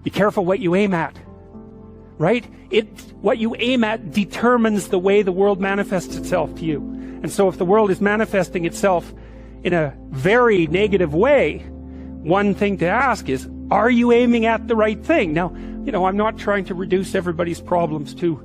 Be careful what you aim at, right? What you aim at determines the way the world manifests itself to you. And so if the world is manifesting itself in a very negative way, one thing to ask is, are you aiming at the right thing? Now, I'm not trying to reduce everybody's problems to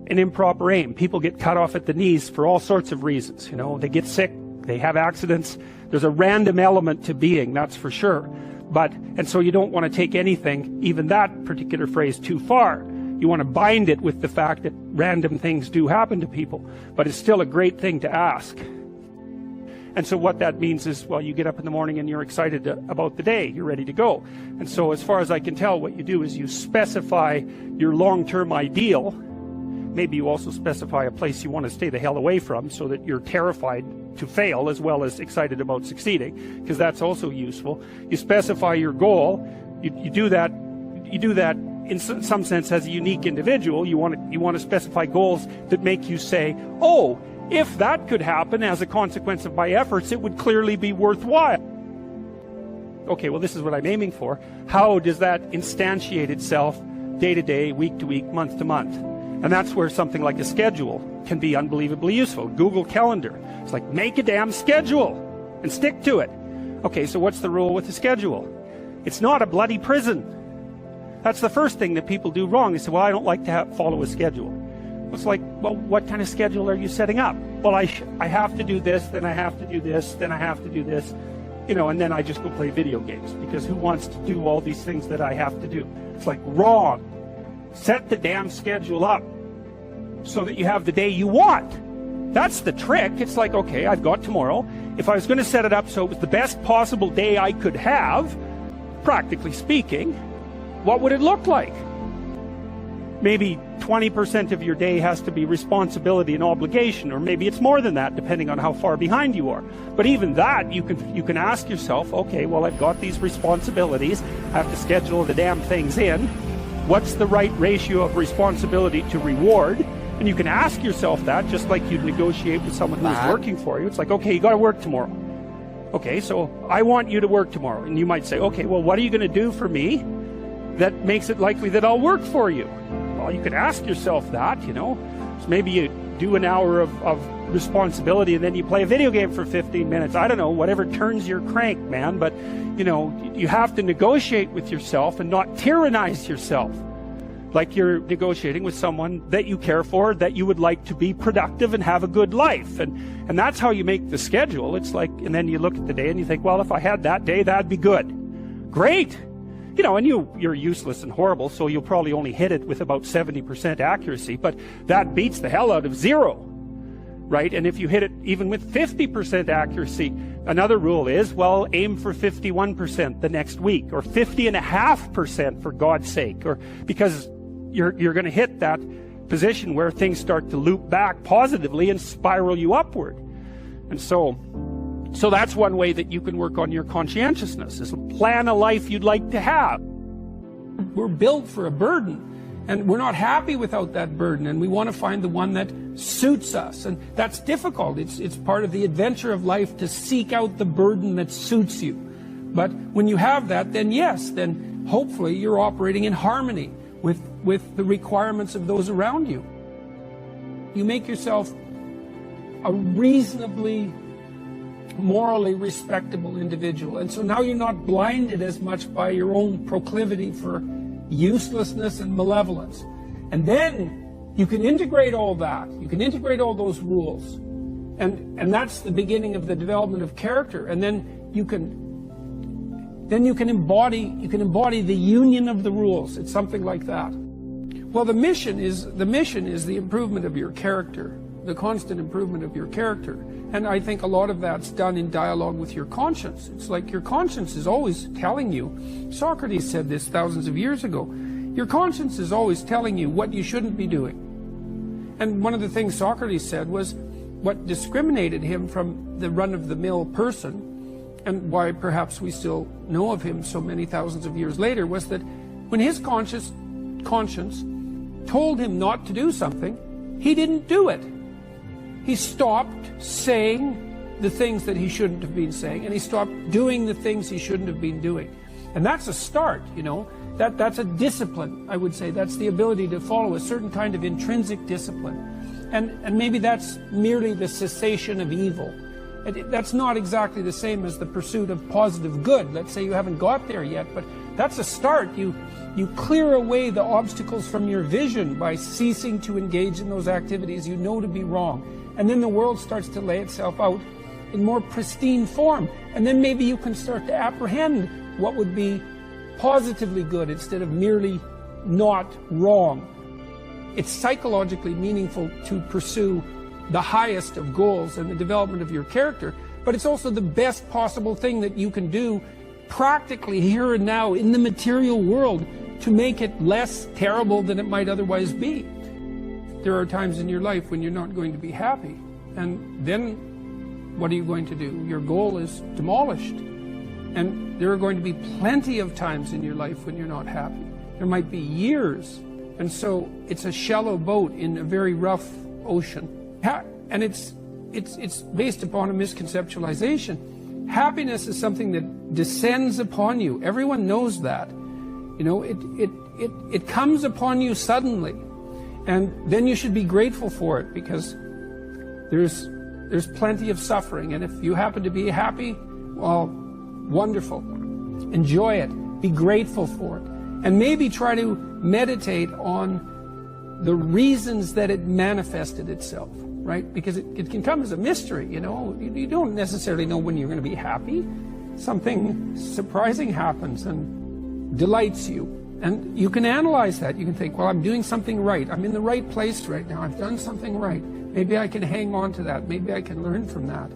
an improper aim. People get cut off at the knees for all sorts of reasons. They get sick, they have accidents. There's a random element to being, that's for sure. And so you don't want to take anything, even that particular phrase, too far. You want to bind it with the fact that random things do happen to people. But it's still a great thing to ask. And so what that means is, well, you get up in the morning and you're excited about the day. You're ready to go. And so as far as I can tell, what you do is you specify your long-term ideal. Maybe you also specify a place you want to stay the hell away from so that you're terrified to fail as well as excited about succeeding, because that's also useful. You specify your goal. You do that in some sense as a unique individual. You want to specify goals that make you say, oh, if that could happen as a consequence of my efforts, it would clearly be worthwhile. Okay, well, this is what I'm aiming for. How does that instantiate itself day to day, week to week, month to month? And that's where something like a schedule can be unbelievably useful. Google Calendar. It's like, make a damn schedule and stick to it. Okay, so what's the rule with the schedule? It's not a bloody prison. That's the first thing that people do wrong. They say, well, I don't like to follow a schedule. It's like, well, what kind of schedule are you setting up? Well, I have to do this, then I have to do this, then I have to do this, and then I just go play video games, because who wants to do all these things that I have to do? It's like, wrong. Set the damn schedule up so that you have the day you want. That's the trick. It's like, okay, I've got tomorrow. If I was going to set it up so it was the best possible day I could have, practically speaking, what would it look like? Maybe 20% of your day has to be responsibility and obligation, or maybe it's more than that, depending on how far behind you are. But even that, you can ask yourself, okay, well, I've got these responsibilities. I have to schedule the damn things in. What's the right ratio of responsibility to reward? And you can ask yourself that, just like you'd negotiate with someone who's working for you. It's like, okay, you got to work tomorrow. Okay, so I want you to work tomorrow. And you might say, okay, well, what are you going to do for me that makes it likely that I'll work for you? Well, you could ask yourself that, So maybe you do an hour of responsibility and then you play a video game for 15 minutes. I don't know, whatever turns your crank, man. But, you have to negotiate with yourself and not tyrannize yourself. Like you're negotiating with someone that you care for, that you would like to be productive and have a good life. And that's how you make the schedule. It's like, and then you look at the day and you think, well, if I had that day, that'd be good. Great. And you're useless and horrible, so you'll probably only hit it with about 70% accuracy, but that beats the hell out of 0, right? And if you hit it even with 50% accuracy, another rule is, well, aim for 51% the next week, or 50.5% for God's sake, or because you're going to hit that position where things start to loop back positively and spiral you upward. And so that's one way that you can work on your conscientiousness, is plan a life you'd like to have. We're built for a burden, and we're not happy without that burden, and we want to find the one that suits us. And that's difficult. It's part of the adventure of life to seek out the burden that suits you. But when you have that, then yes, then hopefully you're operating in harmony with the requirements of those around you. You make yourself a reasonably morally respectable individual. And so now you're not blinded as much by your own proclivity for uselessness and malevolence. And then you can integrate all that. You can integrate all those rules. And that's the beginning of the development of character. And then you can embody the union of the rules. It's something like that. Well, the mission is the improvement of your character, the constant improvement of your character. And I think a lot of that's done in dialogue with your conscience. It's like your conscience is always telling you, Socrates said this thousands of years ago, your conscience is always telling you what you shouldn't be doing. And one of the things Socrates said was what discriminated him from the run-of-the-mill person, and why perhaps we still know of him so many thousands of years later, was that when his conscience told him not to do something, he didn't do it. He stopped saying the things that he shouldn't have been saying, and he stopped doing the things he shouldn't have been doing. And that's a start, That's a discipline, I would say. That's the ability to follow a certain kind of intrinsic discipline. And maybe that's merely the cessation of evil. That's not exactly the same as the pursuit of positive good. Let's say you haven't got there yet, but that's a start. You clear away the obstacles from your vision by ceasing to engage in those activities you know to be wrong. And then the world starts to lay itself out in more pristine form. And then maybe you can start to apprehend what would be positively good instead of merely not wrong. It's psychologically meaningful to pursue the highest of goals and the development of your character, but it's also the best possible thing that you can do practically here and now in the material world to make it less terrible than it might otherwise be. There are times in your life when you're not going to be happy, and then what are you going to do? Your goal is demolished. And there are going to be plenty of times in your life when you're not happy. There might be years. And so it's a shallow boat in a very rough ocean. And it's based upon a misconceptualization. Happiness is something that descends upon you. Everyone knows that. It comes upon you suddenly. And then you should be grateful for it, because there's plenty of suffering. And if you happen to be happy, well, wonderful. Enjoy it. Be grateful for it. And maybe try to meditate on the reasons that it manifested itself, right? Because it can come as a mystery, You don't necessarily know when you're going to be happy. Something surprising happens and delights you. And you can analyze that. You can think, well, I'm doing something right. I'm in the right place right now. I've done something right. Maybe I can hang on to that. Maybe I can learn from that.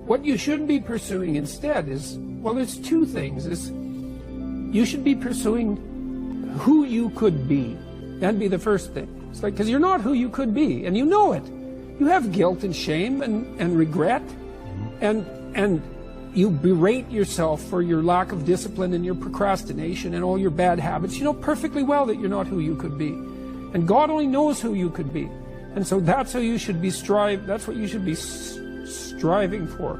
What you should be pursuing instead is, well, there's two things. You should be pursuing who you could be. That'd be the first thing. It's like, because you're not who you could be, and you know it. You have guilt and shame and regret, and you berate yourself for your lack of discipline and your procrastination and all your bad habits. You know perfectly well that you're not who you could be. And God only knows who you could be. And so that's how you should be that's what you should be striving for.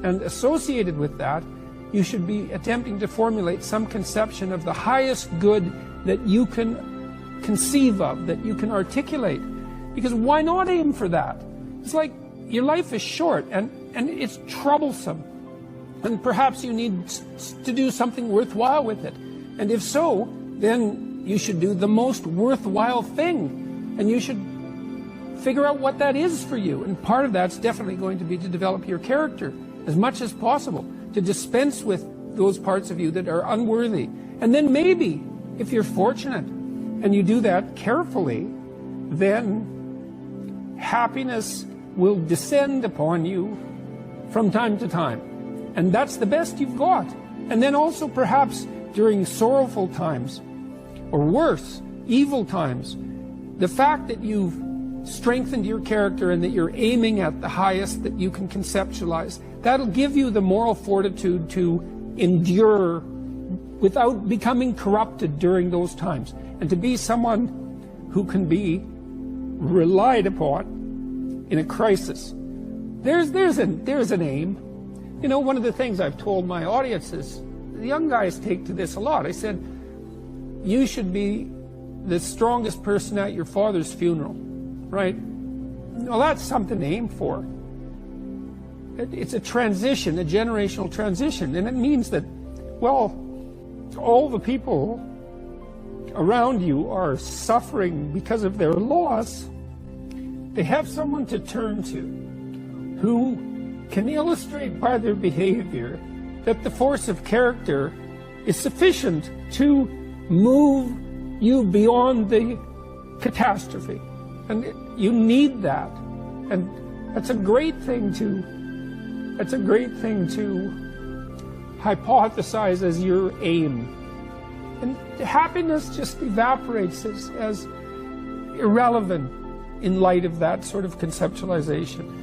And associated with that, you should be attempting to formulate some conception of the highest good that you can conceive of, that you can articulate. Because why not aim for that? It's like your life is short and it's troublesome. And perhaps you need to do something worthwhile with it. And if so, then you should do the most worthwhile thing. And you should figure out what that is for you. And part of that's definitely going to be to develop your character as much as possible, to dispense with those parts of you that are unworthy. And then maybe, if you're fortunate, and you do that carefully, then happiness will descend upon you from time to time. And that's the best you've got. And then also perhaps during sorrowful times, or worse, evil times, the fact that you've strengthened your character and that you're aiming at the highest that you can conceptualize, that'll give you the moral fortitude to endure without becoming corrupted during those times, and to be someone who can be relied upon in a crisis. There's an aim. You know, one of the things I've told my audience is, the young guys take to this a lot. I said, you should be the strongest person at your father's funeral, right? Well, that's something to aim for. It's a transition, a generational transition, and it means that, well, all the people around you are suffering because of their loss. They have someone to turn to who can illustrate by their behavior that the force of character is sufficient to move you beyond the catastrophe. And you need that. And that's a great thing to hypothesize as your aim. And happiness just evaporates as irrelevant in light of that sort of conceptualization.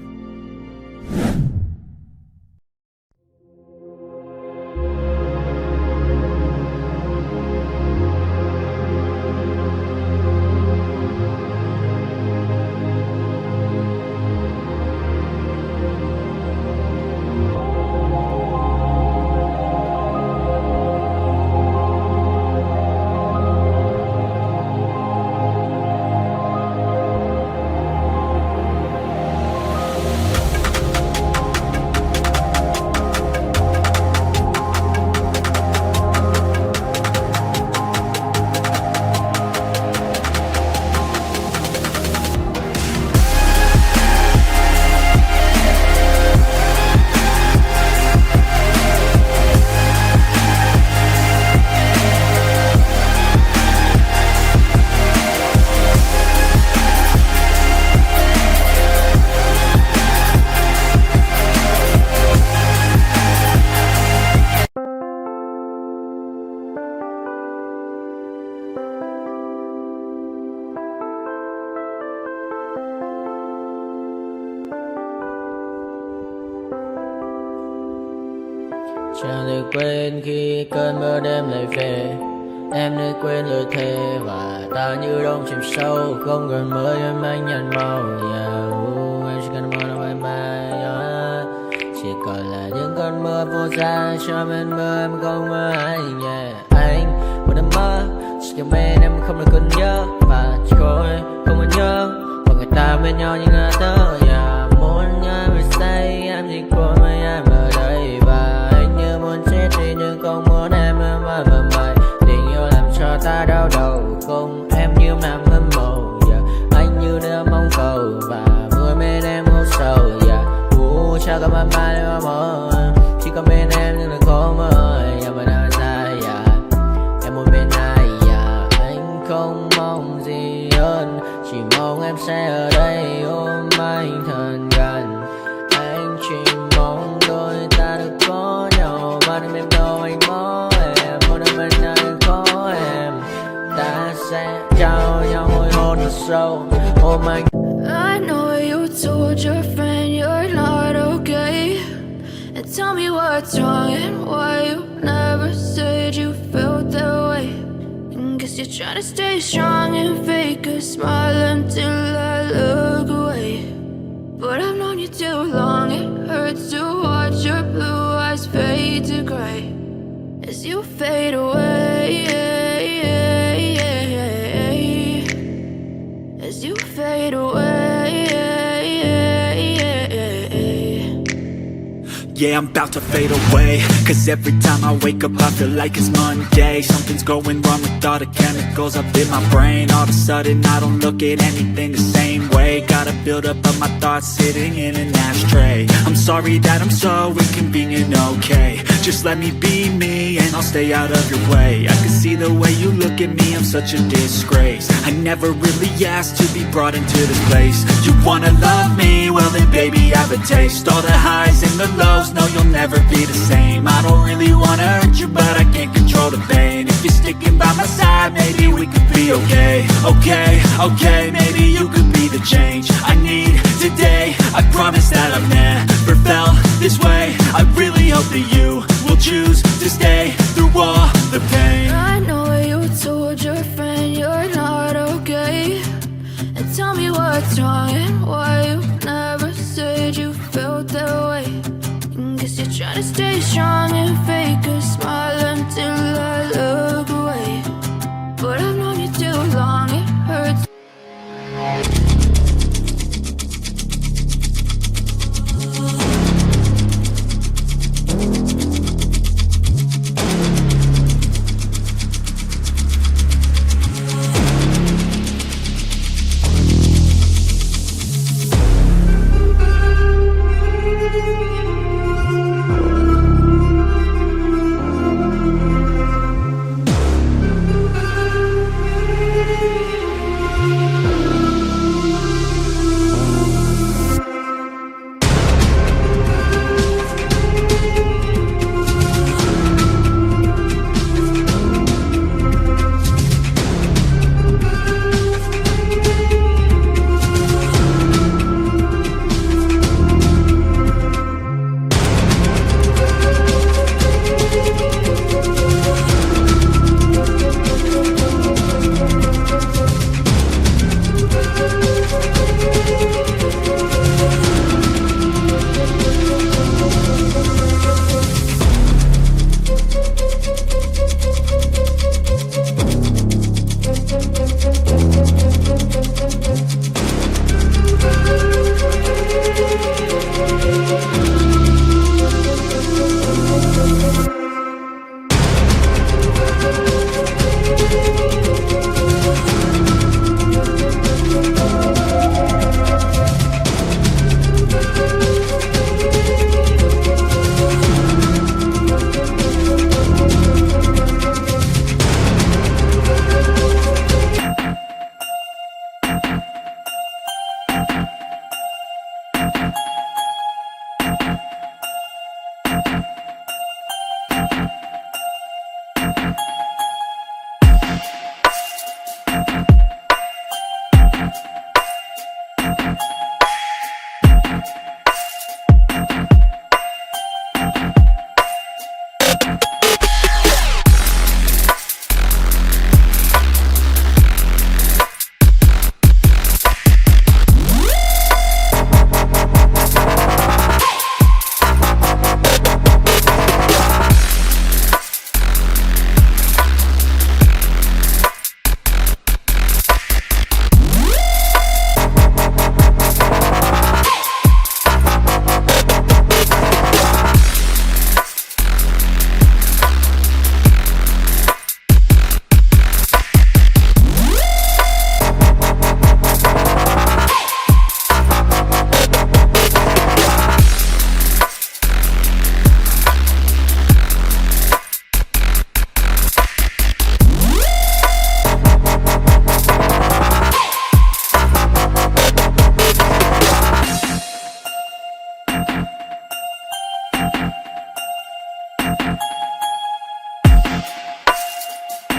Chẳng thể quên khi cơn mưa đêm lại về. Em đã quên lời thề và ta như đông chìm sâu. Không cần mới em anh nhận màu. Anh chỉ cần mơ đâu em bay. Chỉ còn là những cơn mưa vô giá. Cho bên mơ em không mơ ai. Anh một đêm mơ chỉ cần bên em không được cần nhớ. Và chỉ có em không còn nhớ. Và người ta bên nhau như ngã thơ. Muốn nhớ về say em chỉ có mấy em ở đây. Và anh như muốn chết đi nhưng không muốn em mơ mày. Tình yêu làm cho ta đau đầu. Không em như nằm hâm mộ. Anh như đưa mong cầu. Và vui bên em ngủ sầu. Chắc có mà mai em mơ. Chỉ có bên em nhưng đừng có mơ. Em vẫn đang dài. Em muốn bên ai. Anh không mong gì hơn. Chỉ mong em sẽ ở đây ôm anh thật gần. Anh chỉ mong đôi ta được có nhau. Mà đừng em đâu anh có em. Muốn em bên ai có em. Ta sẽ trao nhau môi hôn thật sâu. Ôm anh. I know you told your friend you're not okay. And tell me what's wrong and why you never said you felt that way. And guess you're trying to stay strong and fake a smile until I look away. But I've known you too long, it hurts to watch your blue eyes fade to gray as you fade away. As you fade away. Yeah, I'm about to fade away. Cause every time I wake up I feel like it's Monday. Something's going wrong with all the chemicals up in my brain. All of a sudden I don't look at anything the same way. Gotta build up of my thoughts sitting in an ashtray. I'm sorry that I'm so inconvenient, okay. Just let me be me and I'll stay out of your way. I can see the way you look at me, I'm such a disgrace. I never really asked to be brought into this place. You wanna love me? Well then baby have a taste. All the highs and the lows, no you'll never be the same. I don't really wanna hurt you but I can't control the pain. If you're sticking by my side maybe we could be okay. Okay, maybe you could be the change I need today. I promise that I've never felt this way. I really hope that you will choose to stay through all the pain. I know you told your friend you're not okay. And tell me what's wrong and why you never said you felt that way. And guess you're trying to stay strong and fake a smile until I look away. But I've known you too long, it hurts.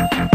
We'll